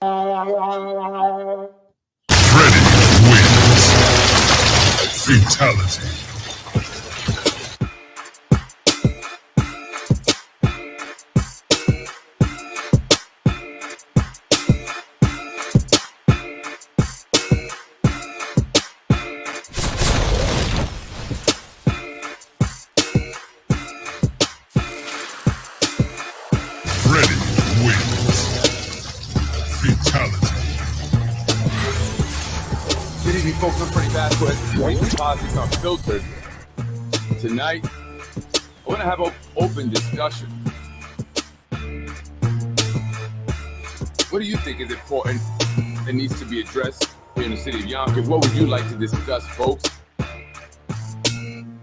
Freddy wins. Fatality. Freddy wins. Fatality. Good evening, folks. I'm Freddie Vasquez. Basement Politics Unfiltered. Tonight, I want to have an open discussion. What do you think is important that needs to be addressed here in the city of Yonkers? What would you like to discuss, folks? I'm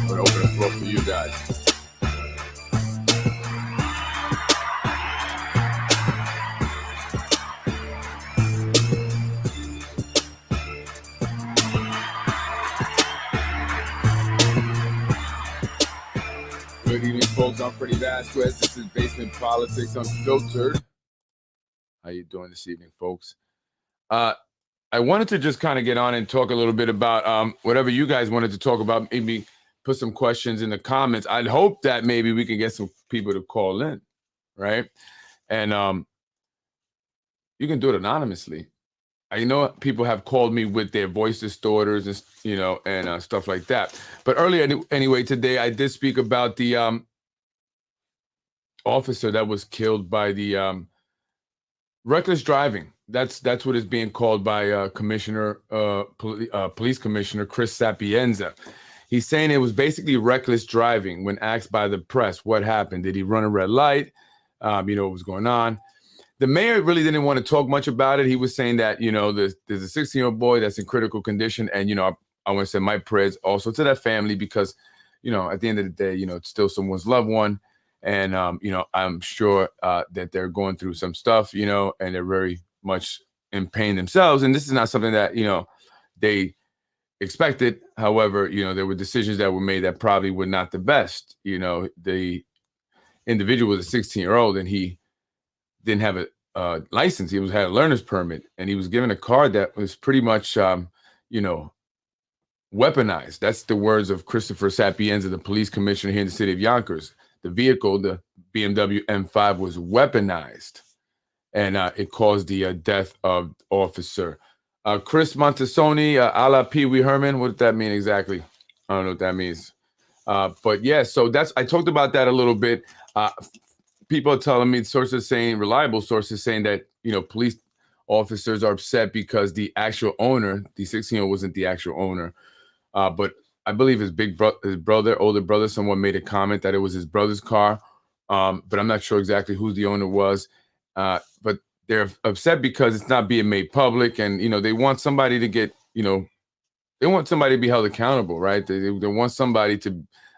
going to open the floor for you guys. Good evening, folks. I'm Freddie Vasquez. This is Basement Politics Unfiltered. How you doing this evening, folks? I wanted to just kind of get on and talk a little bit about whatever you guys wanted to talk about. Maybe put some questions in the comments. I'd hope that maybe we can get some people to call in, right? And you can do it anonymously. I know people have called me with their voice distorters and and stuff like that. But earlier, anyway, today I did speak about the officer that was killed by the reckless driving. That's what is being called by police commissioner Chris Sapienza. He's saying it was basically reckless driving. When asked by the press what happened, did he run a red light? What was going on? The mayor really didn't want to talk much about it. He was saying that, there's a 16-year-old boy that's in critical condition. And, I want to say my prayers also to that family because, at the end of the day, it's still someone's loved one. And, I'm sure that they're going through some stuff, and they're very much in pain themselves. And this is not something that, they expected. However, there were decisions that were made that probably were not the best. The individual was a 16-year-old and he didn't have a license. He had a learner's permit, and he was given a car that was pretty much, weaponized. That's the words of Christopher Sapienza, the police commissioner here in the city of Yonkers. The vehicle, the BMW M5, was weaponized, and it caused the death of officer Chris Montesoni, a la Pee Wee Herman. What did that mean exactly? I don't know what that means. But yeah, so I talked about that a little bit. People are telling me, reliable sources saying that, police officers are upset because the actual owner, the 16-year-old wasn't the actual owner. But I believe his older brother, someone made a comment that it was his brother's car. But I'm not sure exactly who the owner was. But they're upset because it's not being made public. And, they want somebody to get, they want somebody to be held accountable, right? They want somebody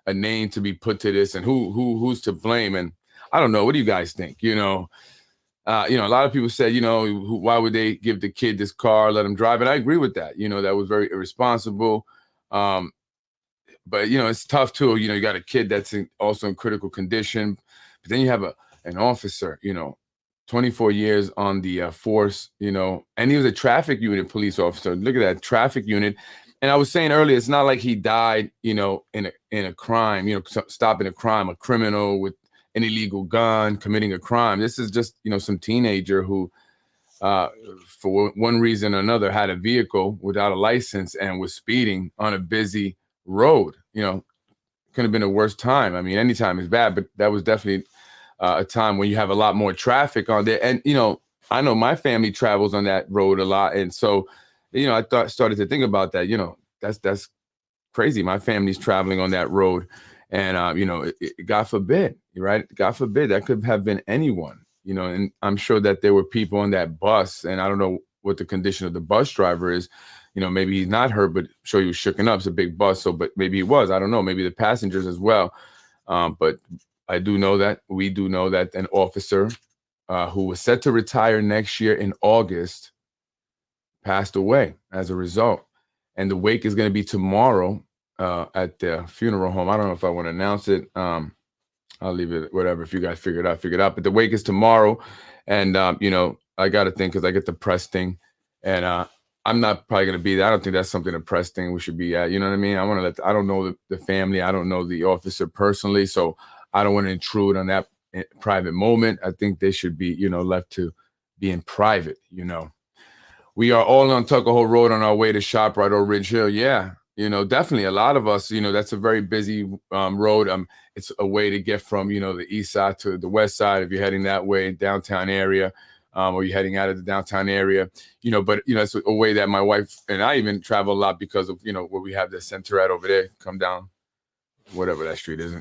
a name to be put to this, and who's to blame. And I don't know. What do you guys think? A lot of people said, why would they give the kid this car, let him drive it? I agree with that. That was very irresponsible. But, it's tough too. You got a kid that's also in critical condition, but then you have an officer, 24 years on the force, and he was a traffic unit police officer. Look at that traffic unit. And I was saying earlier, it's not like he died, in a crime, stopping a crime, a criminal with an illegal gun, committing a crime. This is just, some teenager who, for one reason or another, had a vehicle without a license and was speeding on a busy road. Could have been a worse time. I mean, any time is bad, but that was definitely a time when you have a lot more traffic on there. And, I know my family travels on that road a lot. And so, I started to think about that, that's crazy. My family's traveling on that road. And, God forbid, right? God forbid, that could have been anyone, and I'm sure that there were people on that bus, and I don't know what the condition of the bus driver is. Maybe he's not hurt, but I'm sure he was shooken up. It's a big bus. But maybe he was, I don't know, maybe the passengers as well. But we do know that an officer who was set to retire next year in August passed away as a result. And the wake is going to be tomorrow at the funeral home. I don't know if I want to announce it. I I'll leave it, whatever. If you guys figure it out, figure it out. But the wake is tomorrow. And, I got to think because I get the press thing. And I'm not probably going to be there. I don't think that's something the press thing we should be at. You know what I mean? I don't know the family. I don't know the officer personally. So I don't want to intrude on that private moment. I think they should be, left to be in private, We are all on Tuckahoe Road on our way to ShopRite or Ridge Hill. Yeah, definitely a lot of us, that's a very busy road. It's a way to get from, the east side to the west side if you're heading that way, downtown area, or you're heading out of the downtown area, but, it's a way that my wife and I even travel a lot because of, where we have the center at over there, come down, whatever that street is,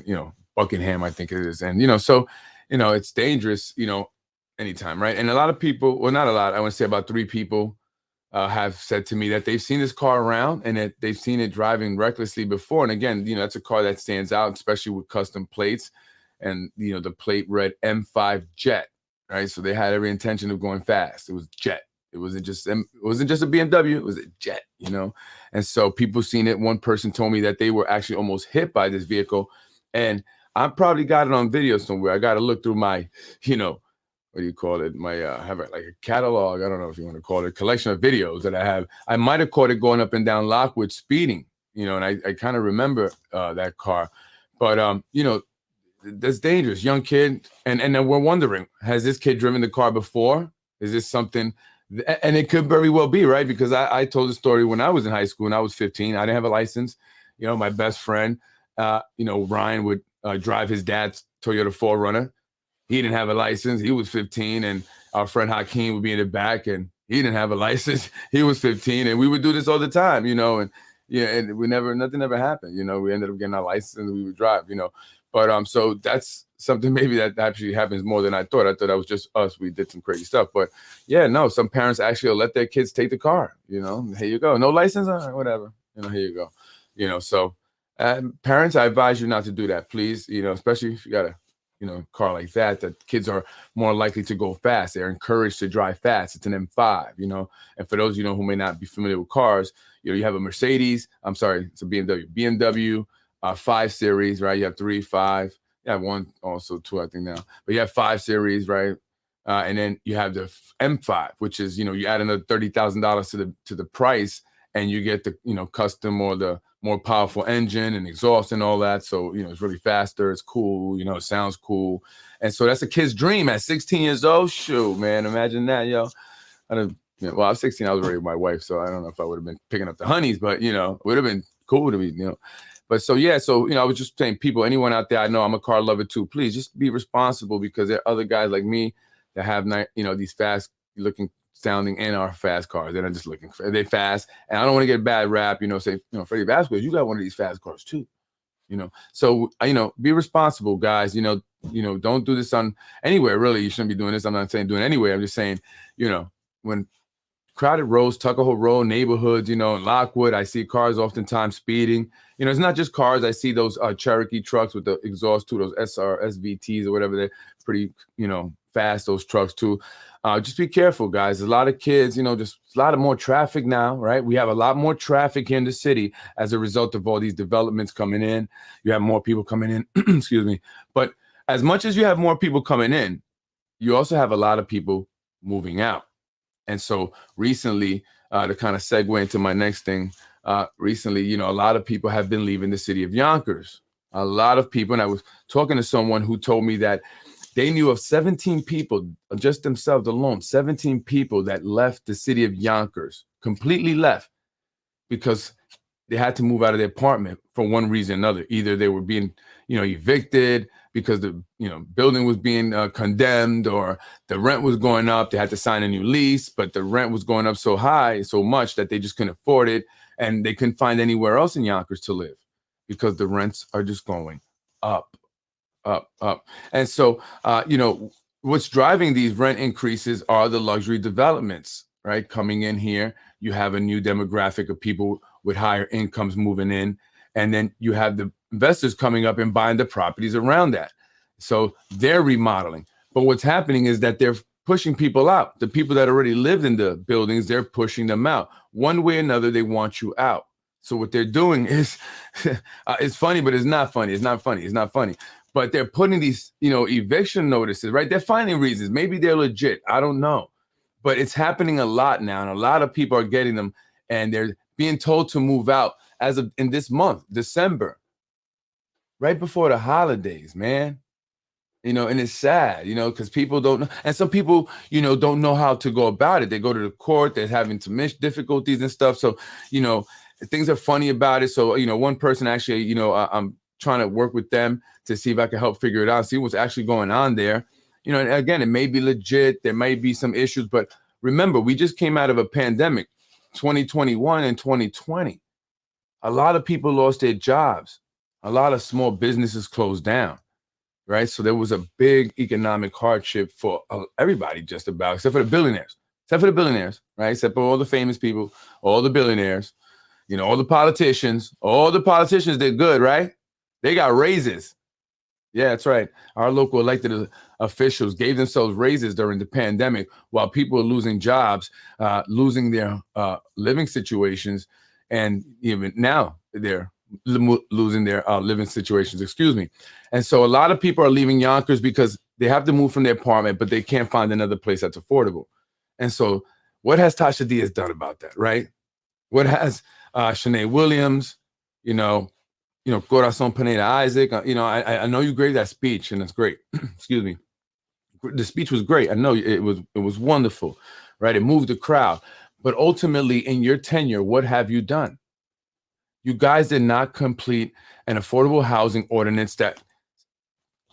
Buckingham, I think it is. And, so, it's dangerous, anytime, right? And a lot of people, well, not a lot, I want to say about 3 people have said to me that they've seen this car around and that they've seen it driving recklessly before. And again, that's a car that stands out, especially with custom plates. And, the plate read M5 Jet, right? So they had every intention of going fast. It was Jet. It wasn't just a BMW, it was a Jet, And so people seen it. One person told me that they were actually almost hit by this vehicle. And I probably got it on video somewhere. I got to look through my, what do you call it? My I have like a catalog. I don't know if you want to call it a collection of videos that I have. I might have caught it going up and down Lockwood speeding, and I kind of remember that car. But that's dangerous. Young kid, and then we're wondering, has this kid driven the car before? Is this something? And it could very well be, right? Because I told the story when I was in high school and I was 15. I didn't have a license. My best friend, Ryan would drive his dad's Toyota 4Runner. He didn't have a license. He was 15. And our friend Hakeem would be in the back and he didn't have a license. He was 15. And we would do this all the time, and nothing ever happened. We ended up getting our license and we would drive, But so that's something maybe that actually happens more than I thought. I thought that was just us. We did some crazy stuff. But yeah, no, some parents actually will let their kids take the car, here you go. No license, all right, whatever. Here you go. So parents, I advise you not to do that, please, especially if you got a car like that kids are more likely to go fast. They're encouraged to drive fast. It's an M5, and for those, who may not be familiar with cars, you have a Mercedes. I'm sorry, it's a BMW 5 Series, right? You have 3, 5. You have 1, also 2, I think now, but you have 5 Series, right? And then you have the M5, which is, you add another $30,000 to the price and you get the, custom or the more powerful engine and exhaust and all that. So, it's really faster. It's cool. It sounds cool. And so that's a kid's dream at 16 years old. Shoot, man, imagine that, yo. Well, I was 16. I was already with my wife. So I don't know if I would have been picking up the honeys, but, it would have been cool to be, But so, yeah. So, I was just saying, people, anyone out there, I know I'm a car lover too. Please just be responsible because there are other guys like me that have, these fast looking sounding in our fast cars. They're not just looking for, they're fast. And I don't want to get a bad rap, say, Freddie Vasquez, you got one of these fast cars too, So, be responsible, guys, don't do this on anywhere. Really, you shouldn't be doing this. I'm not saying doing it anyway. I'm just saying, when crowded roads, Tuckahoe Road, neighborhoods, in Lockwood, I see cars oftentimes speeding. It's not just cars. I see those Cherokee trucks with the exhaust too, those SVTs or whatever. They're pretty, fast, those trucks too. Just be careful, guys. There's a lot of kids, just a lot of more traffic now, right? We have a lot more traffic here in the city as a result of all these developments coming in. You have more people coming in, excuse me. But as much as you have more people coming in, you also have a lot of people moving out. And so recently, to kind of segue into my next thing, recently, a lot of people have been leaving the city of Yonkers. A lot of people, and I was talking to someone who told me that they knew of 17 people, just themselves alone, 17 people that left the city of Yonkers, completely left because they had to move out of their apartment for one reason or another. Either they were being, evicted because the, building was being condemned, or the rent was going up. They had to sign a new lease, but the rent was going up so much that they just couldn't afford it. And they couldn't find anywhere else in Yonkers to live because the rents are just going up. And so, what's driving these rent increases are the luxury developments, right? Coming in here, you have a new demographic of people with higher incomes moving in, and then you have the investors coming up and buying the properties around that. So they're remodeling. But what's happening is that they're pushing people out. The people that already lived in the buildings, they're pushing them out. One way or another, they want you out. So what they're doing is, it's funny, but it's not funny. It's not funny. but they're putting these, eviction notices, right? They're finding reasons. Maybe they're legit. I don't know. But it's happening a lot now, and a lot of people are getting them, and they're being told to move out as of in this month, December, right before the holidays, man. And it's sad, because people don't know, and some people, don't know how to go about it. They go to the court, they're having some difficulties and stuff. So, things are funny about it. So, one person actually, I'm trying to work with them to see if I can help figure it out, see what's actually going on there. And again, it may be legit, there might be some issues, but remember, we just came out of a pandemic, 2021 and 2020. A lot of people lost their jobs. A lot of small businesses closed down. Right. So there was a big economic hardship for everybody, just about, except for the billionaires, right? Except for all the famous people, all the billionaires, all the politicians. All the politicians did good, right? They got raises. Yeah, that's right. Our local elected officials gave themselves raises during the pandemic while people were losing jobs, losing their living situations. And even now they're losing their living situations, excuse me. And so a lot of people are leaving Yonkers because they have to move from their apartment, but they can't find another place that's affordable. And so what has Tasha Diaz done about that, right? What has Shanae Williams, Corazon Pineda Isaac, I know you gave that speech and it's great. Excuse me. The speech was great. I know it was wonderful, right? It moved the crowd. But ultimately, in your tenure, what have you done? You guys did not complete an affordable housing ordinance that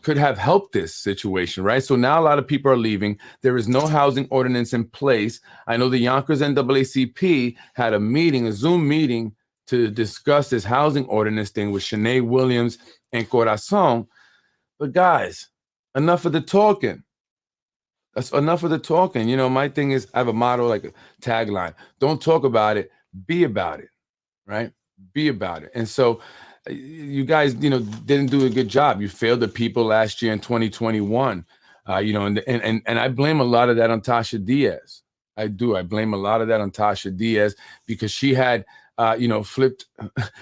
could have helped this situation, right? So now a lot of people are leaving. There is no housing ordinance in place. I know the Yonkers NAACP had a Zoom meeting to discuss this housing ordinance thing with Shanae Williams and Corazon. But guys, enough of the talking. That's enough of the talking. My thing is, I have a motto, like a tagline: don't talk about it, be about it, right? Be about it. And so you guys, didn't do a good job. You failed the people last year in 2021. And I blame a lot of that on Tasha Diaz. I do. I blame a lot of that on Tasha Diaz because she had, flipped.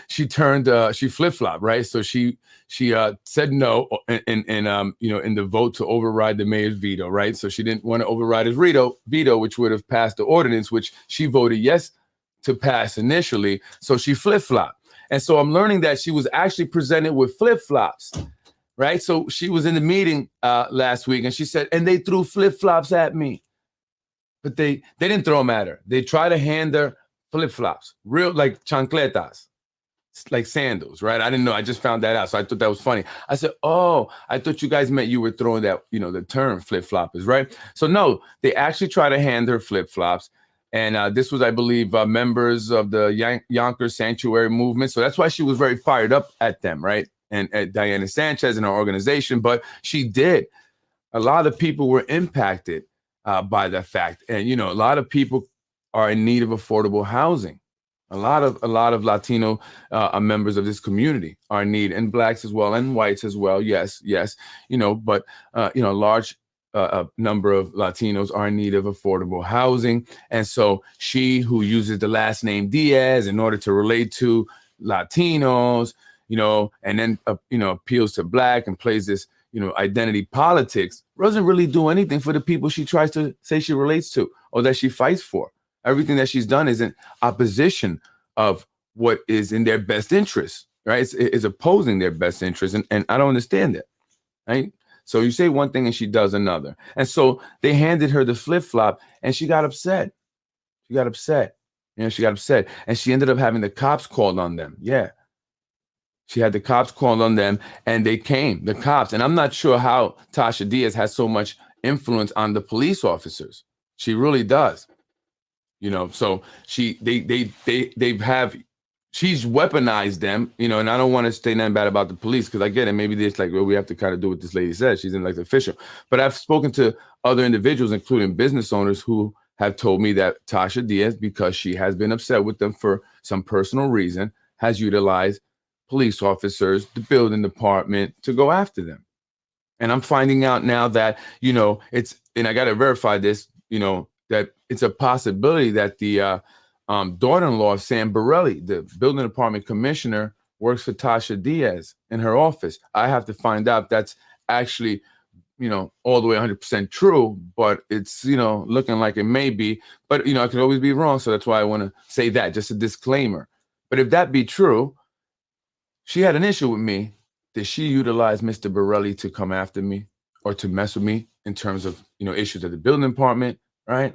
She flip-flopped, right? So she said no in the vote to override the mayor's veto, right? So she didn't want to override his veto, which would have passed the ordinance, which she voted yes to pass initially. So she flip-flopped. And so I'm learning that she was actually presented with flip-flops, right? So she was in the meeting last week and she said, and they threw flip-flops at me. But they didn't throw them at her. They tried to hand her flip-flops, real like chancletas, like sandals, right? I didn't know. I just found that out. So I thought that was funny. I said, oh, I thought you guys meant you were throwing that, the term flip-floppers, right? So no, they actually tried to hand her flip-flops. And this was, I believe, members of the Yonkers Sanctuary movement. So that's why she was very fired up at them, right? And at Diana Sanchez and her organization. But she did. A lot of people were impacted by that fact. And, a lot of people are in need of affordable housing. A lot of Latino members of this community are in need, and blacks as well, and whites as well. Yes. But, a large number of Latinos are in need of affordable housing. And so she, who uses the last name Diaz in order to relate to Latinos, and then, appeals to black and plays this, identity politics, doesn't really do anything for the people she tries to say she relates to or that she fights for. Everything that she's done is in opposition of what is in their best interest, right? It's opposing their best interest. And I don't understand that, right? So you say one thing and she does another. And so they handed her the flip-flop and she got upset. She got upset. And she ended up having the cops called on them. Yeah. She had the cops called on them and they came, the cops. And I'm not sure how Tasha Diaz has so much influence on the police officers. She really does. So she's weaponized them, and I don't want to say nothing bad about the police because I get it. Maybe it's like, well, we have to kind of do what this lady says. She's in like the official. But I've spoken to other individuals, including business owners, who have told me that Tasha Diaz, because she has been upset with them for some personal reason, has utilized police officers, the building department, to go after them. And I'm finding out now that, and I got to verify this, that it's a possibility that the daughter-in-law of Sam Borelli, the building department commissioner works for Tasha Diaz in her office. I have to find out if that's actually, all the way 100% true, but it's, looking like it may be, but, I could always be wrong. So that's why I want to say that, just a disclaimer. But if that be true, she had an issue with me. Did she utilize Mr. Borelli to come after me or to mess with me in terms of, issues at the building department, right?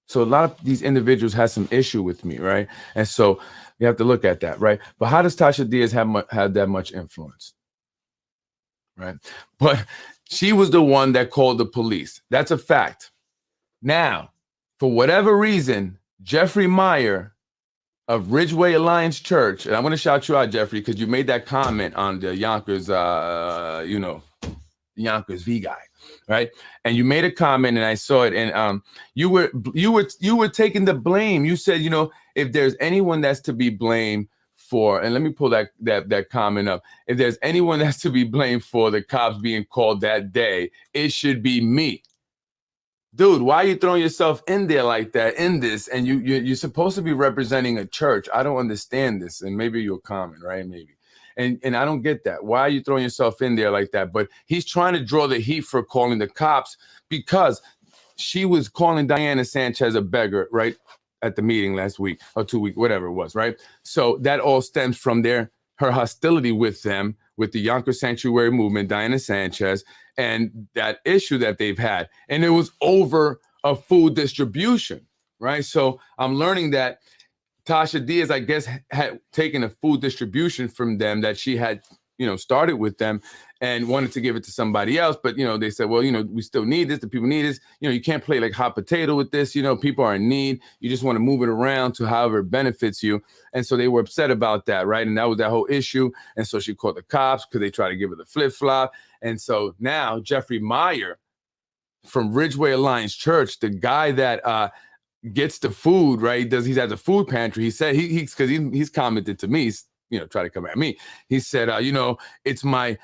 So a lot of these individuals had some issue with me, right? And so you have to look at that, right? But how does Tasha Diaz have that much influence, right? But she was the one that called the police. That's a fact. Now, for whatever reason, Jeffrey Meyer of Ridgeway Alliance Church, and I'm going to shout you out, Jeffrey, because you made that comment on the Yonkers, Yonkers V guy, right? And you made a comment, and I saw it, and you were taking the blame. You said, if there's anyone that's to be blamed for, and let me pull that comment up. If there's anyone that's to be blamed for the cops being called that day, it should be me. Dude, why are you throwing yourself in there like that in this? And you're supposed to be representing a church. I don't understand this. And maybe you'll comment, right? Maybe. And I don't get that. Why are you throwing yourself in there like that? But he's trying to draw the heat for calling the cops because she was calling Diana Sanchez a beggar, right? At the meeting last week or 2 weeks, whatever it was, right? So that all stems from her hostility with them, with the Yonkers Sanctuary Movement, Diana Sanchez, and that issue that they've had. And it was over a food distribution, right? So I'm learning that Tasha Diaz, I guess, had taken a food distribution from them that she had, started with them and wanted to give it to somebody else. But, they said, well, we still need this. The people need this. You can't play like hot potato with this. People are in need. You just want to move it around to however it benefits you. And so they were upset about that, right? And that was that whole issue. And so she called the cops because they tried to give her the flip-flop. And so now Jeffrey Meyer from Ridgeway Alliance Church, the guy that gets the food, right? He's at the food pantry. He said he's commented to me, try to come at me. He said, it's my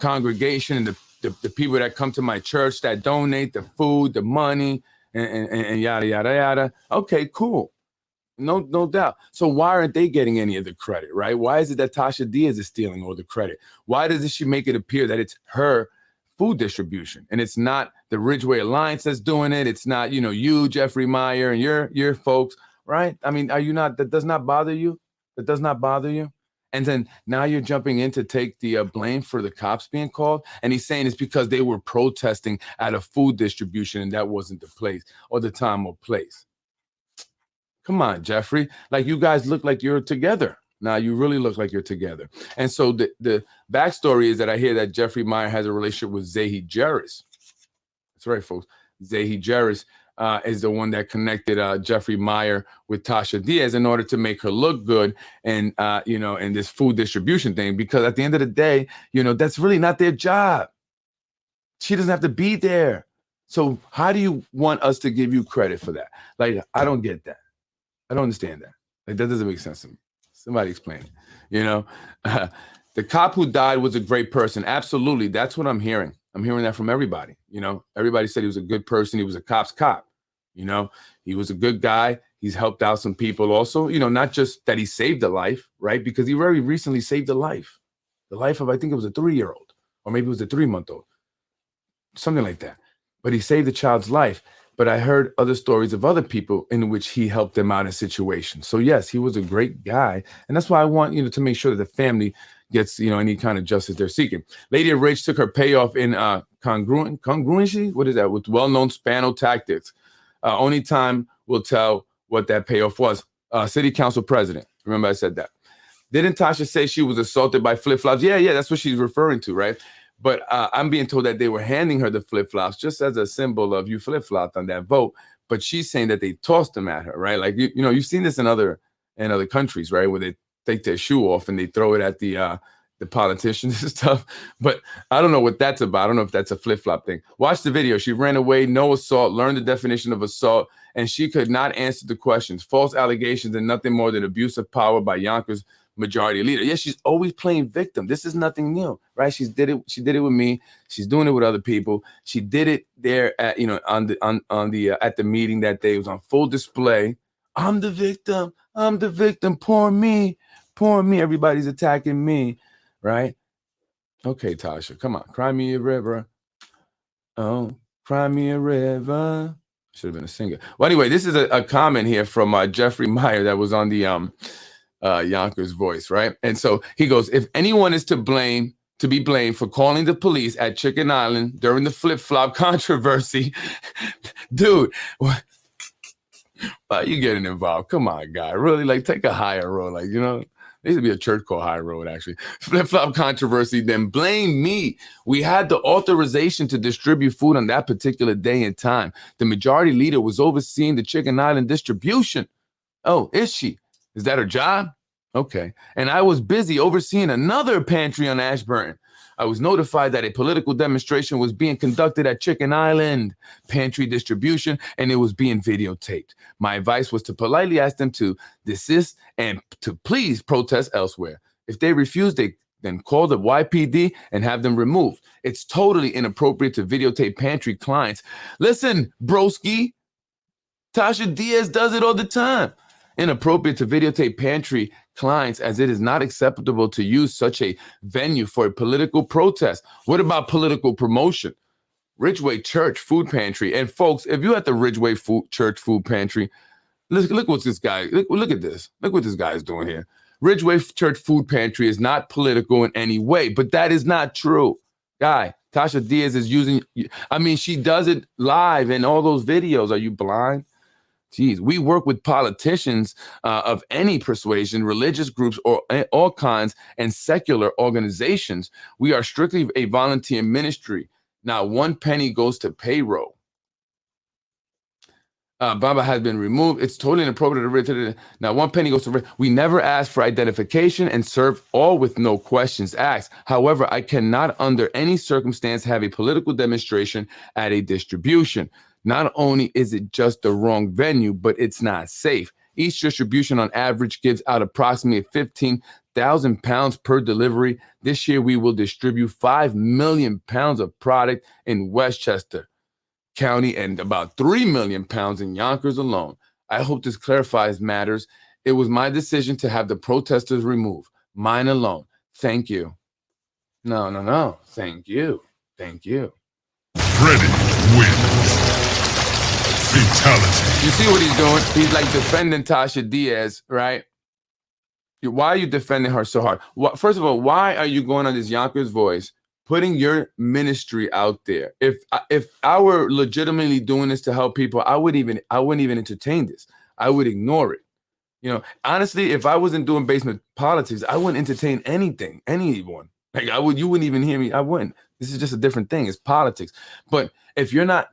congregation and the people that come to my church that donate the food, the money, and yada yada yada. Okay, cool. No doubt. So why aren't they getting any of the credit, right? Why is it that Tasha Diaz is stealing all the credit? Why does she make it appear that it's her food distribution and it's not the Ridgeway Alliance that's doing it? It's not, you, Jeffrey Meyer, and your folks, right? I mean, are you not? That does not bother you? That does not bother you? And then now you're jumping in to take the blame for the cops being called. And he's saying it's because they were protesting at a food distribution and that wasn't the place or the time or place. Come on, Jeffrey. Like, you guys look like you're together. Now you really look like you're together. And so the backstory is that I hear that Jeffrey Meyer has a relationship with Zahi Jerris. That's right, folks. Zahi Jerris is the one that connected Jeffrey Meyer with Tasha Diaz in order to make her look good and, in this food distribution thing. Because at the end of the day, that's really not their job. She doesn't have to be there. So how do you want us to give you credit for that? Like, I don't get that. I don't understand that. Like, that doesn't make sense to me. Somebody explain it. The cop who died was a great person. Absolutely. That's what I'm hearing. I'm hearing that from everybody. Everybody said he was a good person. He was a cop's cop. He was a good guy. He's helped out some people also, not just that he saved a life, right? Because he very recently saved a life. The life of, I think it was a 3-year-old, or maybe it was a 3-month-old, something like that. But he saved the child's life. But I heard other stories of other people in which he helped them out in situations. So yes, he was a great guy. And that's why I want, to make sure that the family gets, any kind of justice they're seeking. Lady of Rage took her payoff in congruency. What is that? With well-known Spano tactics. Only time will tell what that payoff was. City council president. Remember I said that. Didn't Tasha say she was assaulted by flip-flops? Yeah, that's what she's referring to, right? But I'm being told that they were handing her the flip-flops just as a symbol of you flip-flopped on that vote. But she's saying that they tossed them at her, right? Like, you've seen this in other countries, right? Where they take their shoe off and they throw it at the politicians and stuff. But I don't know what that's about. I don't know if that's a flip-flop thing. Watch the video. She ran away, no assault, learned the definition of assault, and she could not answer the questions. False allegations and nothing more than abuse of power by Yonkers majority leader. Yeah, she's always playing victim. This is nothing new, right? She did it with me. She's doing it with other people. She did it there at on the at the meeting that day. It was on full display. I'm the victim. Poor me. Poor me. Everybody's attacking me, right? Okay, Tasha, come on. Cry me a river. Oh, cry me a river. Should have been a singer. Well, anyway, this is a comment here from Jeffrey Meyer that was on the Yonkers Voice, right? And so he goes, if anyone is to be blamed for calling the police at Chicken Island during the flip-flop controversy, dude, why are you getting involved? Come on, guy. Really, like, take a higher road. Like, there used to be a church called High Road, actually. Flip-flop controversy, then blame me. We had the authorization to distribute food on that particular day and time. The majority leader was overseeing the Chicken Island distribution. Oh, is she? Is that her job? Okay. And I was busy overseeing another pantry on Ashburn. I was notified that a political demonstration was being conducted at Chicken Island pantry distribution, and it was being videotaped. My advice was to politely ask them to desist and to please protest elsewhere. If they refuse, they then call the YPD and have them removed. It's totally inappropriate to videotape pantry clients. Listen, broski, Tasha Diaz does it all the time. Inappropriate to videotape pantry clients, as it is not acceptable to use such a venue for a political protest. What about political promotion? Ridgeway Church Food Pantry. And folks, if you're at the Ridgeway Church Food Pantry, look what this guy, look at this. Look what this guy is doing here. Ridgeway Church Food Pantry is not political in any way, but that is not true. Guy, Tasha Diaz is using, she does it live in all those videos. Are you blind? Geez, we work with politicians of any persuasion, religious groups, or all kinds, and secular organizations. We are strictly a volunteer ministry. Not one penny goes to payroll. Baba has been removed. It's totally inappropriate. Now, one penny goes to. We never ask for identification and serve all with no questions asked. However, I cannot, under any circumstance, have a political demonstration at a distribution. Not only is it just the wrong venue, but it's not safe. Each distribution on average gives out approximately 15,000 pounds per delivery. This year, we will distribute 5 million pounds of product in Westchester County and about 3 million pounds in Yonkers alone. I hope this clarifies matters. It was my decision to have the protesters removed. Mine alone. Thank you. No. Thank you. Freddie wins. Fatality. You see what he's doing? He's like defending Tasha Diaz, right? Why are you defending her so hard? First of all, why are you going on this Yonkers Voice, putting your ministry out there? If I were legitimately doing this to help people, I wouldn't even entertain this. I would ignore it. Honestly, if I wasn't doing basement politics, I wouldn't entertain anyone. Like you wouldn't even hear me. I wouldn't. This is just a different thing. It's politics. But if you're not,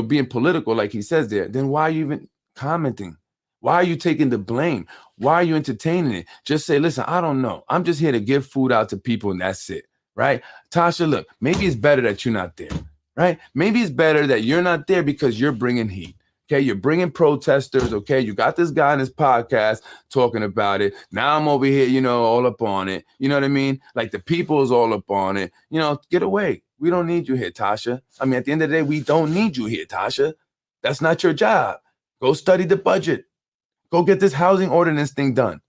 being political, like he says there, then why are you even commenting? Why are you taking the blame? Why are you entertaining it? Just say, listen, I don't know. I'm just here to give food out to people and that's it, right? Tasha, look, maybe it's better that you're not there, right? Maybe it's better that you're not there because you're bringing heat. Okay, you're bringing protesters. Okay, you got this guy on his podcast talking about it. Now I'm over here, all up on it. You know what I mean? Like the people is all up on it. Get away. We don't need you here, Tasha. At the end of the day, we don't need you here, Tasha. That's not your job. Go study the budget. Go get this housing ordinance thing done.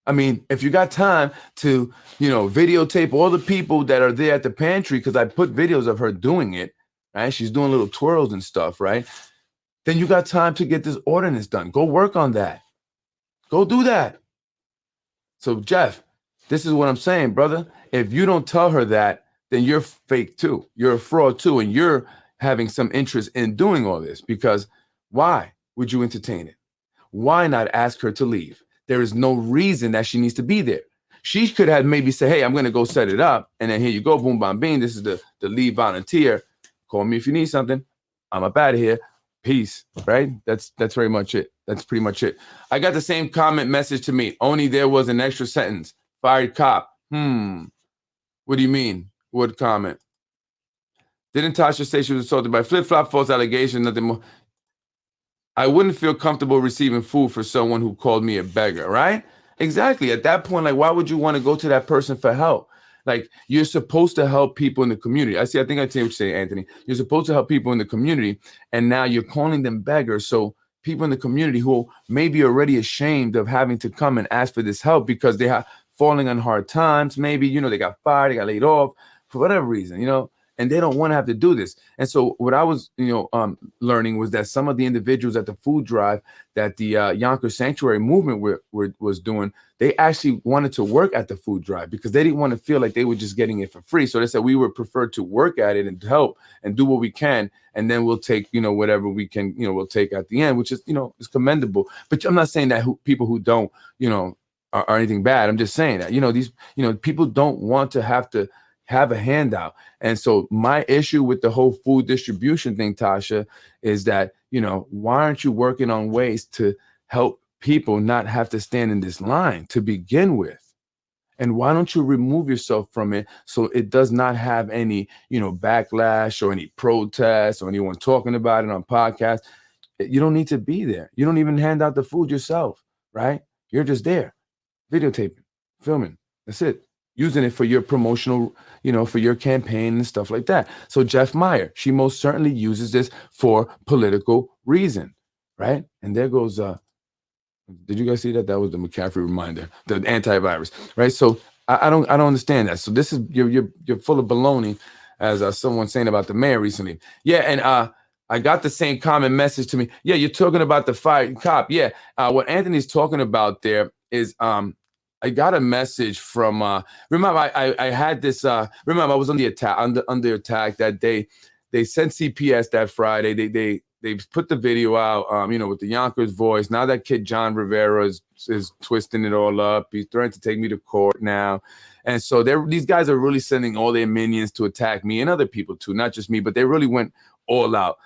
If you got time to, videotape all the people that are there at the pantry, because I put videos of her doing it, right? She's doing little twirls and stuff, right? Then you got time to get this ordinance done. Go work on that. Go do that. So, Jeff, this is what I'm saying, brother. If you don't tell her that, then you're fake too. You're a fraud too. And you're having some interest in doing all this, because why would you entertain it? Why not ask her to leave? There is no reason that she needs to be there. She could have maybe said, hey, I'm going to go set it up. And then here you go, boom, bam, bing. This is the lead volunteer. Call me if you need something. I'm up out of here. Peace, right? That's very much it. That's pretty much it. I got the same comment message to me. Only there was an extra sentence. Fired cop. What do you mean? What comment? Didn't Tasha say she was assaulted by flip-flop, false allegation, nothing more? I wouldn't feel comfortable receiving food for someone who called me a beggar, right? Exactly. At that point, like, why would you want to go to that person for help? Like, you're supposed to help people in the community. I think I tell you what you say, Anthony. You're supposed to help people in the community, and now you're calling them beggars. So people in the community who may be already ashamed of having to come and ask for this help because they have falling on hard times. Maybe, they got fired, they got laid off for whatever reason, and they don't want to have to do this. And so what I was, learning was that some of the individuals at the food drive that the Yonkers Sanctuary movement was doing, they actually wanted to work at the food drive because they didn't want to feel like they were just getting it for free. So they said we would prefer to work at it and help and do what we can, and then we'll take, whatever we can, we'll take at the end, which is, is commendable. But I'm not saying that people who don't, are anything bad. I'm just saying that, these, people don't want to have a handout. And so my issue with the whole food distribution thing, Tasha, is that, why aren't you working on ways to help people not have to stand in this line to begin with? And why don't you remove yourself from it so it does not have any, backlash or any protests or anyone talking about it on podcasts? You don't need to be there. You don't even hand out the food yourself, right? You're just there, videotaping, filming. That's it. Using it for your promotional, for your campaign and stuff like that. So Jeff Meyer, she most certainly uses this for political reason, right? And there goes, did you guys see that? That was the McCaffrey reminder, the antivirus, right? So I don't understand that. So this is, you're full of baloney, as someone saying about the mayor recently. Yeah, and I got the same comment message to me. Yeah, you're talking about the fired cop. Yeah, what Anthony's talking about there is, I got a message from, remember, I had this, remember, I was on the attack, under attack that day. They sent CPS that Friday. They put the video out, with the Yonkers voice. Now that kid, John Rivera, is twisting it all up. He's threatening to take me to court now. And so these guys are really sending all their minions to attack me and other people too, not just me, but they really went all out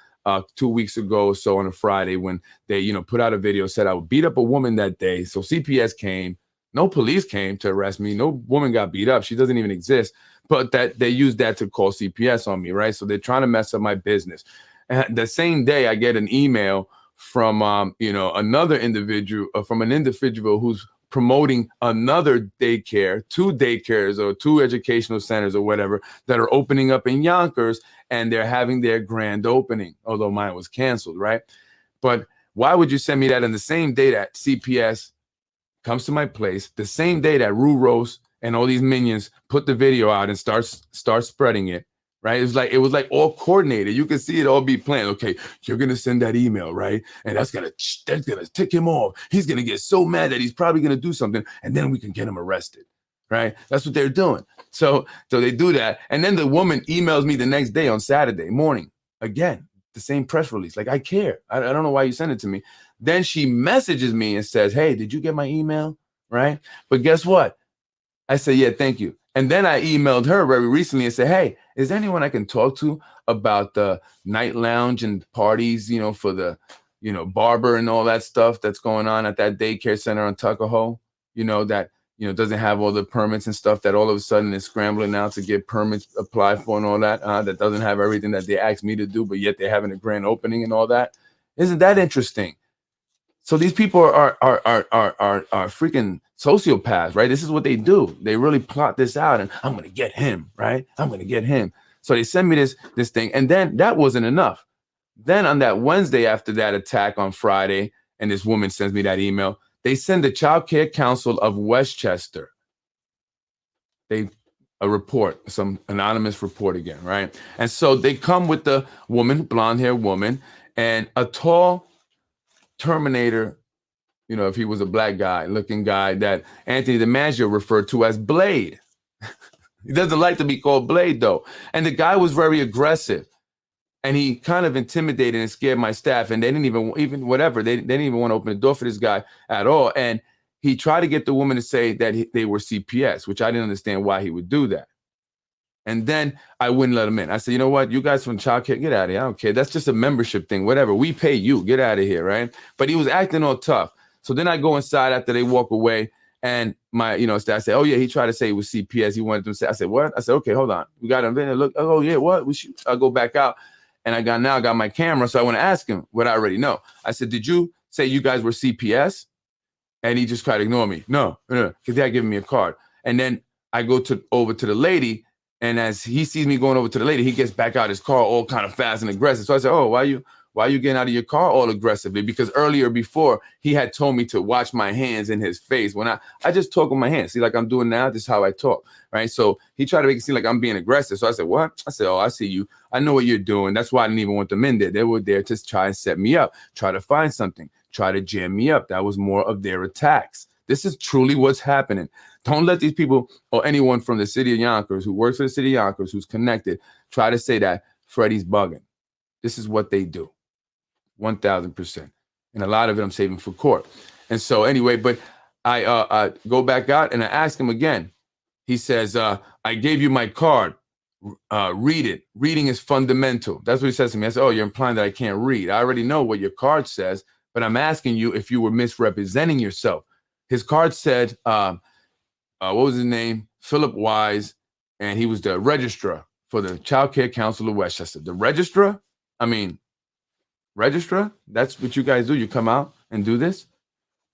2 weeks ago or so on a Friday when they, put out a video, said I would beat up a woman that day. So CPS came. No police came to arrest me. No woman got beat up. She doesn't even exist. But that they used that to call CPS on me, right? So they're trying to mess up my business. And the same day, I get an email from another individual, from an individual who's promoting another daycare, 2 daycares or 2 educational centers or whatever that are opening up in Yonkers, and they're having their grand opening, although mine was canceled, right? But why would you send me that in the same day that CPS comes to my place, the same day that Rue Rose and all these minions put the video out and start spreading it, right? It was like all coordinated. You can see it all be planned. Okay, you're gonna send that email, right? And that's gonna tick him off. He's gonna get so mad that he's probably gonna do something, and then we can get him arrested, right? That's what they're doing. So they do that, and then the woman emails me the next day on Saturday morning again, the same press release. Like, I care. I don't know why you sent it to me. Then she messages me and says, hey, did you get my email? Right? But guess what? I said, yeah, thank you. And then I emailed her very recently and said, hey, is there anyone I can talk to about the night lounge and parties, for the, barber and all that stuff that's going on at that daycare center on Tuckahoe, that, doesn't have all the permits and stuff, that all of a sudden is scrambling now to get permits applied for and all that, that doesn't have everything that they asked me to do, but yet they're having a grand opening and all that. Isn't that interesting? So these people are freaking sociopaths, right? This is what they do. They really plot this out, and I'm gonna get him, right? I'm gonna get him. So they send me this thing, and then that wasn't enough. Then on that Wednesday after that attack on Friday, and this woman sends me that email, they send the Child Care Council of Westchester. A report, some anonymous report again, right? And so they come with the woman, blonde-haired woman, and a tall Terminator, if he was a black guy looking guy that Anthony the manager referred to as Blade. He doesn't like to be called Blade though. And the guy was very aggressive, and he kind of intimidated and scared my staff. And they didn't even whatever. They didn't even want to open the door for this guy at all. And he tried to get the woman to say that they were CPS, which I didn't understand why he would do that. And then I wouldn't let him in. I said, you know what? You guys from child care, get out of here. I don't care. That's just a membership thing. Whatever. We pay you. Get out of here, right? But he was acting all tough. So then I go inside after they walk away, and my, staff say, oh yeah, he tried to say it was CPS. He wanted them to say. I said, what? I said, okay, hold on. We got him in. Look. Oh yeah, what? We should. I go back out, and I got my camera, so I want to ask him what I already know. I said, did you say you guys were CPS? And he just tried to ignore me. No, because they had given me a card. And then I go over to the lady. And as he sees me going over to the lady, he gets back out his car all kind of fast and aggressive. So I said, oh, why Why are you getting out of your car all aggressively? Because earlier before, he had told me to watch my hands in his face. When I just talk with my hands. See, like I'm doing now, this is how I talk, right? So he tried to make it seem like I'm being aggressive. So I said, what? I said, oh, I see you. I know what you're doing. That's why I didn't even want them in there. They were there to try and set me up, try to find something, try to jam me up. That was more of their attacks. This is truly what's happening. Don't let these people or anyone from the city of Yonkers who works for the city of Yonkers, who's connected, try to say that Freddie's bugging. This is what they do, 1,000%. And a lot of it I'm saving for court. And so anyway, but I go back out and I ask him again. He says, I gave you my card. Read it. Reading is fundamental. That's what he says to me. I said, oh, you're implying that I can't read. I already know what your card says, but I'm asking you if you were misrepresenting yourself. His card said, what was his name? Philip Wise, and he was the registrar for the Child Care Council of Westchester. The registrar? I mean, registrar? That's what you guys do. You come out and do this,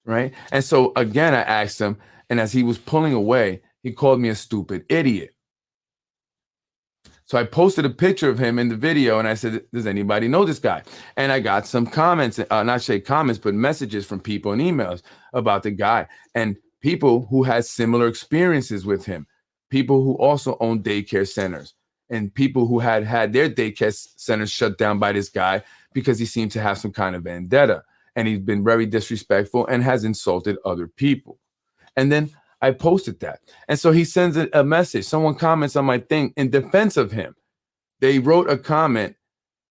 right? And so again, I asked him, and as he was pulling away, he called me a stupid idiot. So I posted a picture of him in the video, and I said, does anybody know this guy? And I got some comments, not say comments, but messages from people and emails about the guy, and people who had similar experiences with him, people who also own daycare centers, and people who had their daycare centers shut down by this guy because he seemed to have some kind of vendetta, and he's been very disrespectful and has insulted other people. And then I posted that. And so he sends a message. Someone comments on my thing in defense of him. They wrote a comment,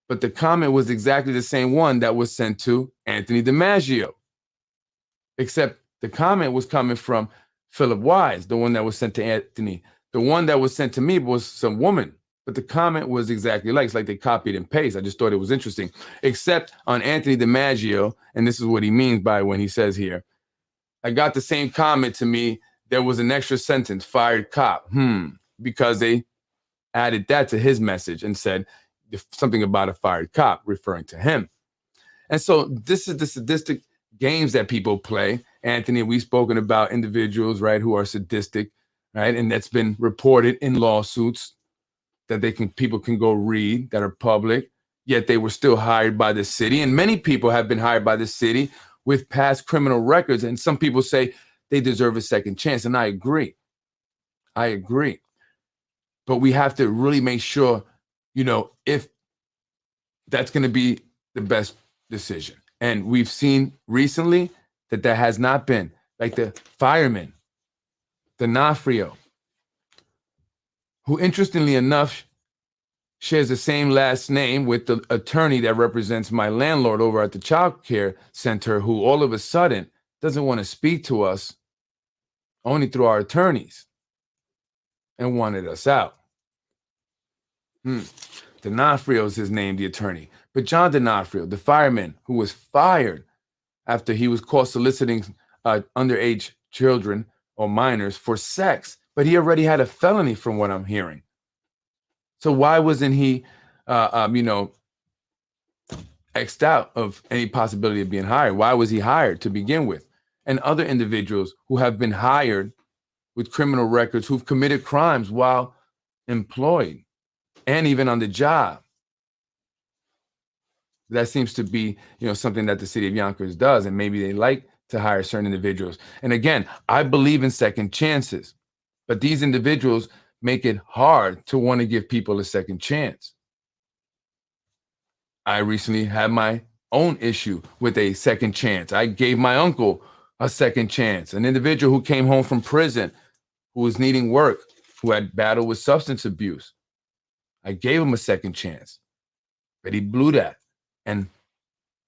but the comment was exactly the same one that was sent to Anthony DiMaggio, except the comment was coming from Philip Wise, the one that was sent to Anthony. The one that was sent to me was some woman, but the comment was exactly like, it's like they copied and pasted. I just thought it was interesting, except on Anthony DiMaggio, and this is what he means by when he says here, I got the same comment to me. There was an extra sentence, fired cop, because they added that to his message and said something about a fired cop referring to him. And so this is the sadistic games that people play. Anthony, we've spoken about individuals, right, who are sadistic, right? And that's been reported in lawsuits that people can go read that are public, yet they were still hired by the city. And many people have been hired by the city with past criminal records. And some people say they deserve a second chance. And I agree. But we have to really make sure, if that's going to be the best decision. And we've seen recently that has not been. Like the fireman, D'Onofrio, who interestingly enough shares the same last name with the attorney that represents my landlord over at the child care center, who all of a sudden doesn't want to speak to us only through our attorneys and wanted us out. D'Onofrio is his name, the attorney. But John D'Onofrio, the fireman who was fired after he was caught soliciting underage children or minors for sex, but he already had a felony from what I'm hearing. So why wasn't he, X'd out of any possibility of being hired? Why was he hired to begin with? And other individuals who have been hired with criminal records, who've committed crimes while employed and even on the job. That seems to be, something that the city of Yonkers does, and maybe they like to hire certain individuals. And again, I believe in second chances, but these individuals make it hard to want to give people a second chance. I recently had my own issue with a second chance. I gave my uncle a second chance, an individual who came home from prison, who was needing work, who had battled with substance abuse. I gave him a second chance, but he blew that. And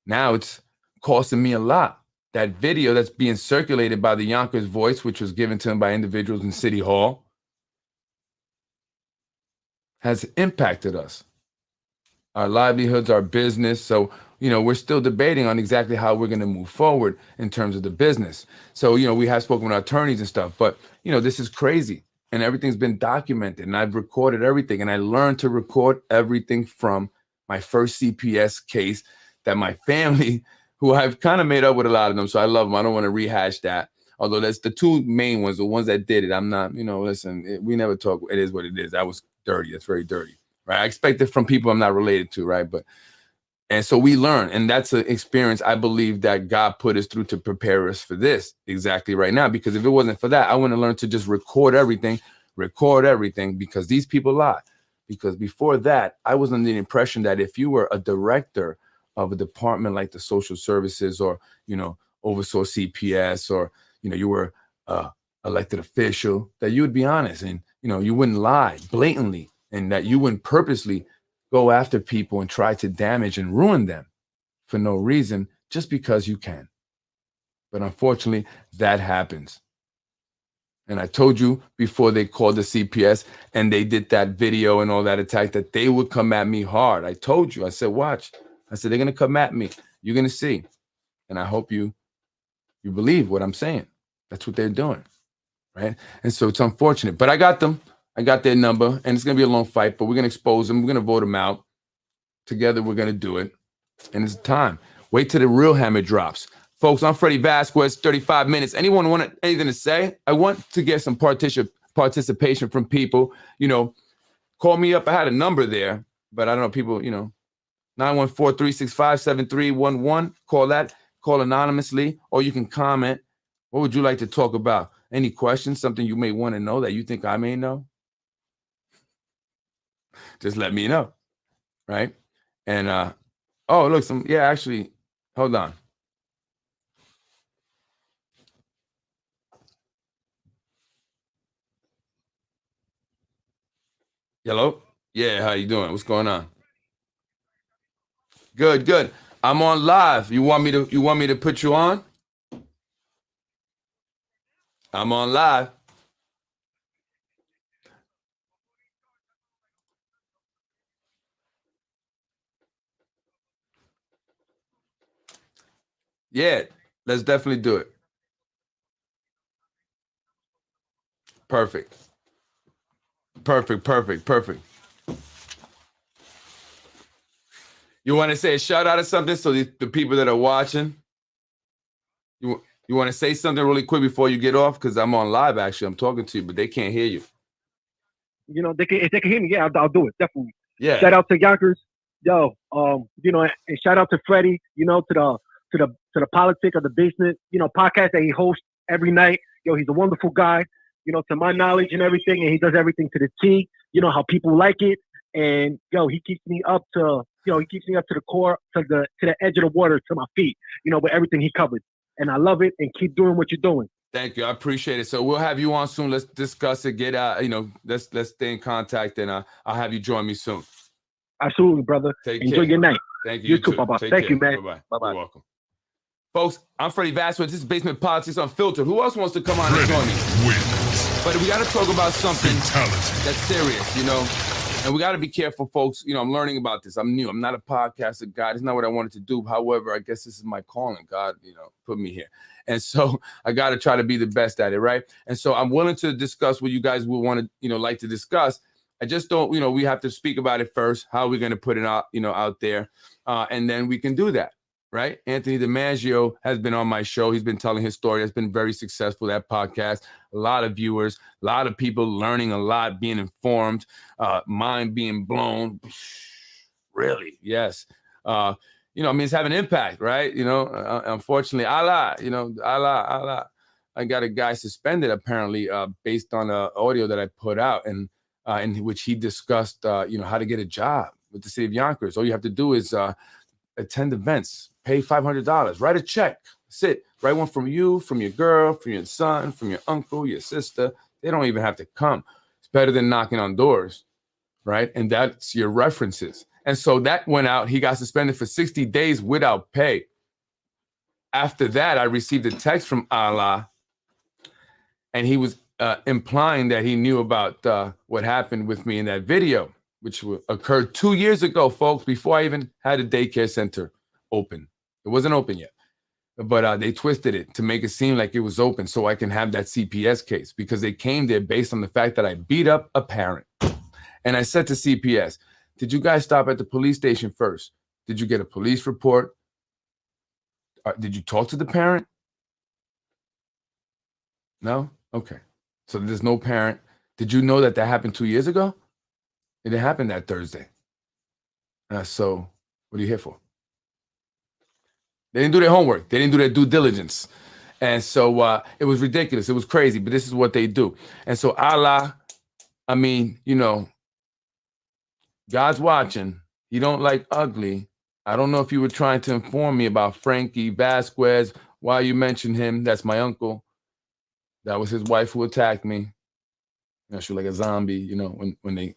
now it's costing me a lot. That video that's being circulated by the Yonkers Voice, which was given to him by individuals in City Hall, has impacted us, our livelihoods, our business. So, we're still debating on exactly how we're going to move forward in terms of the business. So, we have spoken with attorneys and stuff, but, this is crazy. And everything's been documented, and I've recorded everything. And I learned to record everything from my first CPS case that my family, who I've kind of made up with a lot of them, so I love them. I don't want to rehash that. Although that's the two main ones, the ones that did it. I'm not, listen, we never talk. It is what it is. That was dirty. That's very dirty, right? I expect it from people I'm not related to, right? But And so we learn, and that's an experience I believe that God put us through to prepare us for this exactly right now. Because if it wasn't for that, I wouldn't have learned to just record everything, because these people lie. Because before that, I was under the impression that if you were a director of a department like the social services, or, oversaw CPS, or, you were elected official, that you would be honest, and, you wouldn't lie blatantly, and that you wouldn't purposely go after people and try to damage and ruin them for no reason, just because you can. But unfortunately, that happens. And I told you before they called the CPS and they did that video and all that attack, that they would come at me hard. I told you, I said, watch. I said, they're going to come at me. You're going to see. And I hope you believe what I'm saying. That's what they're doing. Right. And so it's unfortunate, but I got them. I got their number, and it's going to be a long fight, but we're going to expose them. We're going to vote them out. Together, we're going to do it. And it's time. Wait till the real hammer drops. Folks, I'm Freddie Vasquez, 35 minutes. Anyone want anything to say? I want to get some participation from people. Call me up. I had a number there, but I don't know, people, 914-365-7311. Call that. Call anonymously, or you can comment. What would you like to talk about? Any questions, something you may want to know that you think I may know? Just let me know, right? And, oh, look, actually, hold on. Hello? Yeah, how you doing? What's going on? Good. I'm on live. You want me to put you on? I'm on live. Yeah, let's definitely do it. Perfect. You want to say a shout out or something so the people that are watching, you want to say something really quick before you get off? Because I'm on live, actually. I'm talking to you, but they can't hear you. If they can hear me, yeah, I'll do it, definitely. Yeah. Shout out to Yonkers, yo. And shout out to Freddie, to the politic of the basement, podcast that he hosts every night. Yo, he's a wonderful guy, to my knowledge and everything, and he does everything to the T. You know how people like it, and he keeps me up to, the core, to the edge of the water, to my feet, with everything he covered, and I love it. And keep doing what you're doing. Thank you. I appreciate it. So we'll have you on soon. Let's discuss it. Get out. Let's stay in contact, and I'll have you join me soon. Absolutely, brother. Enjoy your night. Thank you. You too, Papa. Thank you, man. Bye-bye. Bye-bye. You're welcome. Folks, I'm Freddie Vasquez. This is Basement Politics Unfiltered. Who else wants to come on and join me? Wins. But we got to talk about something Fatality. that's serious, and we got to be careful, folks. I'm learning about this. I'm new. I'm not a podcaster. God, it's not what I wanted to do. However, I guess this is my calling. God, put me here. And so I got to try to be the best at it, right? And so I'm willing to discuss what you guys will want to, like to discuss. I just don't, we have to speak about it first. How are we going to put it out, out there? And then we can do that, right? Anthony DiMaggio has been on my show. He's been telling his story. It's been very successful, that podcast. A lot of viewers, a lot of people learning a lot, being informed, mind being blown. Really? Yes. It's having an impact, right? Unfortunately, Allah. I got a guy suspended apparently based on audio that I put out, and in which he discussed, how to get a job with the city of Yonkers. All you have to do is attend events, pay $500, write a check, write one from you, from your girl, from your son, from your uncle, your sister. They don't even have to come. It's better than knocking on doors, right? And that's your references. And so that went out. He got suspended for 60 days without pay. After that, I received a text from Allah, and he was implying that he knew about what happened with me in that video, which occurred 2 years ago, folks, before I even had a daycare center open. It wasn't open yet, but they twisted it to make it seem like it was open so I can have that CPS case, because they came there based on the fact that I beat up a parent. And I said to CPS, did you guys stop at the police station first? Did you get a police report? Did you talk to the parent? No? Okay. So there's no parent. Did you know that happened 2 years ago? It didn't happen that Thursday. So what are you here for? They didn't do their homework. They didn't do their due diligence. And so it was ridiculous. It was crazy, but this is what they do. And so Allah, I mean, you know, God's watching. He don't like ugly. I don't know if you were trying to inform me about Frankie Vasquez. Why you mentioned him? That's my uncle. That was his wife who attacked me. You know, she was like a zombie, you know, when they, you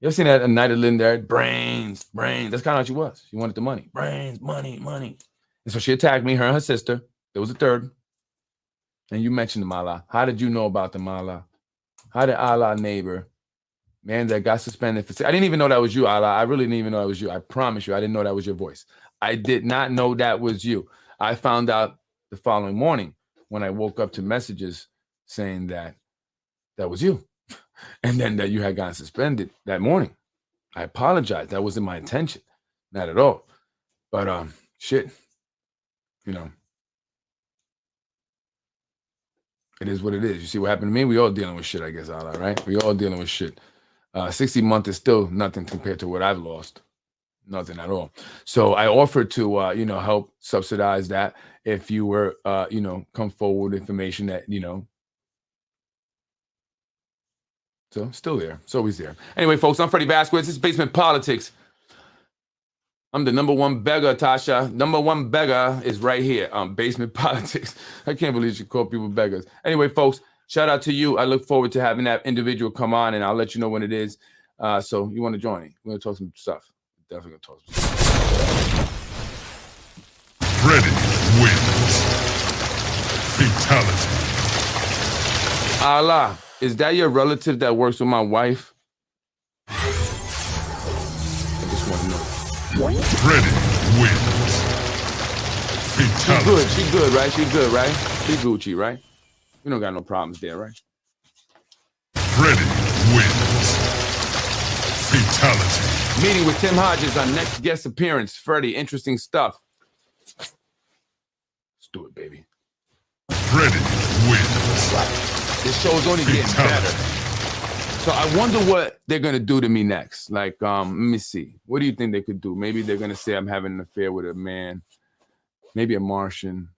ever seen that A Night of Living There? Brains. That's kind of how she was. She wanted the money. Brains, money. And so she attacked me, her and her sister. There was a third. And you mentioned the Mala. How did you know about the Mala? How did Allah neighbor, man that got suspended for, I didn't even know that was you, Allah. I really didn't even know that was you. I promise you, I didn't know that was your voice. I did not know that was you. I found out the following morning when I woke up to messages saying that was you. And then that you had gotten suspended that morning. I apologize. That wasn't my intention. Not at all. But shit, you know, it is what it is. You see what happened to me? We all dealing with shit, I guess, Allah, right? We all dealing with shit. 60 months is still nothing compared to what I've lost. Nothing at all. So I offered to, you know, help subsidize that if you were, you know, come forward with information that, you know. So still there. It's always there. Anyway, folks, I'm Freddie Vasquez. This is Basement Politics. I'm the number one beggar, Tasha. Number one beggar is right here. Basement Politics. I can't believe you call people beggars. Anyway, folks, shout out to you. I look forward to having that individual come on, and I'll let you know when it is. So you want to join me? We're going to talk some stuff. Definitely going to talk some stuff. Freddie wins. Fatality. Allah, is that your relative that works with my wife? I just want to know. Freddie wins. Fatality. She good, right? She good, right? She Gucci, right? We don't got no problems there, right? Freddie wins. Fatality. Meeting with Tim Hodges on next guest appearance. Freddie, interesting stuff. Let's do it, baby. Freddie wins. Right. This show's only getting better. So I wonder what they're gonna do to me next. Like, let me see. What do you think they could do? Maybe they're gonna say I'm having an affair with a man, maybe a Martian,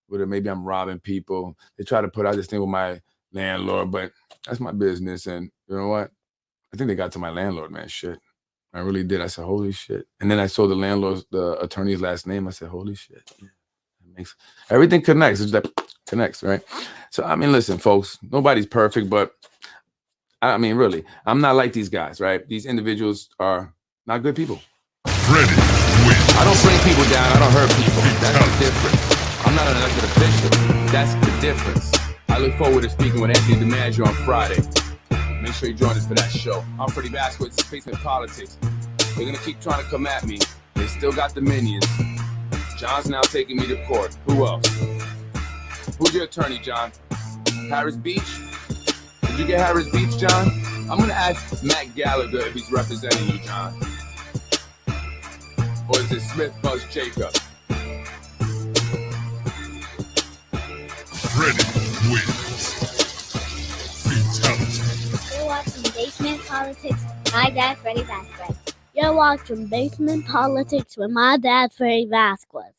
maybe I'm robbing people. They try to put out this thing with my landlord, but that's my business. And you know what? I think they got to my landlord, man. Shit. I really did. I said, holy shit. And then I saw the attorney's last name. I said, holy shit. Yeah, that makes everything connects. It's like connects, right? So I mean, listen, folks, nobody's perfect, but I mean, really, I'm not like these guys, right? These individuals are not good people. Freddie wins. I don't bring people down. I don't hurt people. That's the difference. I'm not an elected official. That's the difference. I look forward to speaking with Anthony DiMaggio on Friday. Make sure you join us for that show. I'm Freddie Vasquez, Basement Politics. They're going to keep trying to come at me. They still got the minions. John's now taking me to court. Who else? Who's your attorney, John? Harris Beach? Did you get Harris Beach, John? I'm going to ask Matt Gallagher if he's representing you, John. Or is it Smith Buzz Jacob? Freddie wins. Fatality. You're watching Basement Politics with my dad, Freddie Vasquez. You're watching Basement Politics with my dad, Freddie Vasquez.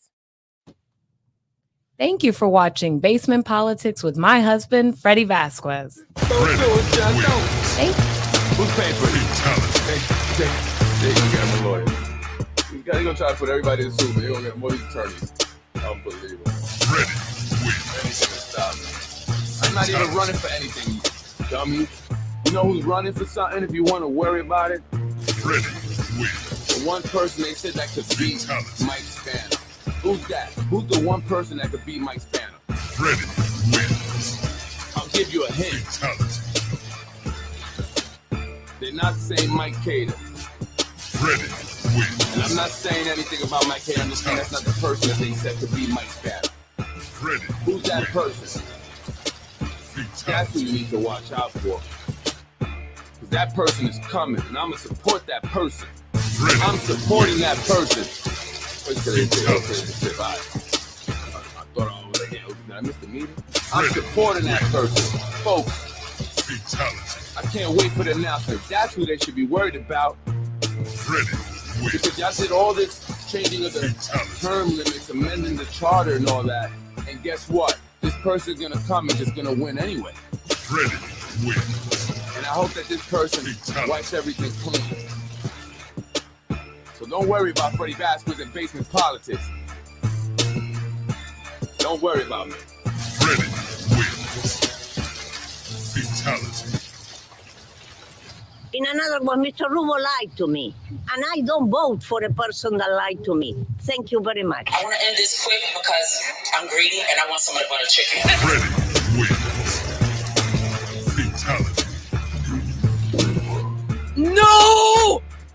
Thank you for watching Basement Politics with my husband, Freddie Vasquez. Don't do it, John. Don't. Thank you. Who's paying for it? Fatality. They're going to get him a lawyer. They're going to try to put everybody in the suit, but they're going to get more of these attorneys. Unbelievable. Freddie wins. Anything to stop me. I'm not even running for anything, you dummy. You know who's running for something if you want to worry about it? Freddie wins. The one person they said that could beat Mike Spanner. Who's that? Who's the one person that could beat Mike Spanner? Freddie wins. I'll give you a hint. Fatality. They're not saying Mike Cater. Freddie wins. And I'm not saying anything about Mike Cater. I'm just saying that's not the person that they said could beat Mike Spanner. Freddie. Who's that person? That's who you need to watch out for. Because that person is coming, and I'm going to support that person. Freddie. I'm supporting that person. I thought I was like, did I miss the meeting? I'm supporting that person. Folks, Fatality. I can't wait for the announcement. That's who they should be worried about. Freddie wins. Because y'all did all this changing of the Fatality. term limits, amending the charter and all that. And guess what? This person's gonna come and just gonna win anyway. Freddie wins. And I hope that this person Fatality. wipes everything clean. So don't worry about Freddie Vasquez and basement politics. Don't worry about me. Freddie wins. Fatality. In another one, Mr. Rubo lied to me. And I don't vote for a person that lied to me. Thank you very much. I want to end this quick because I'm greedy and I want some of the butter chicken. Freddie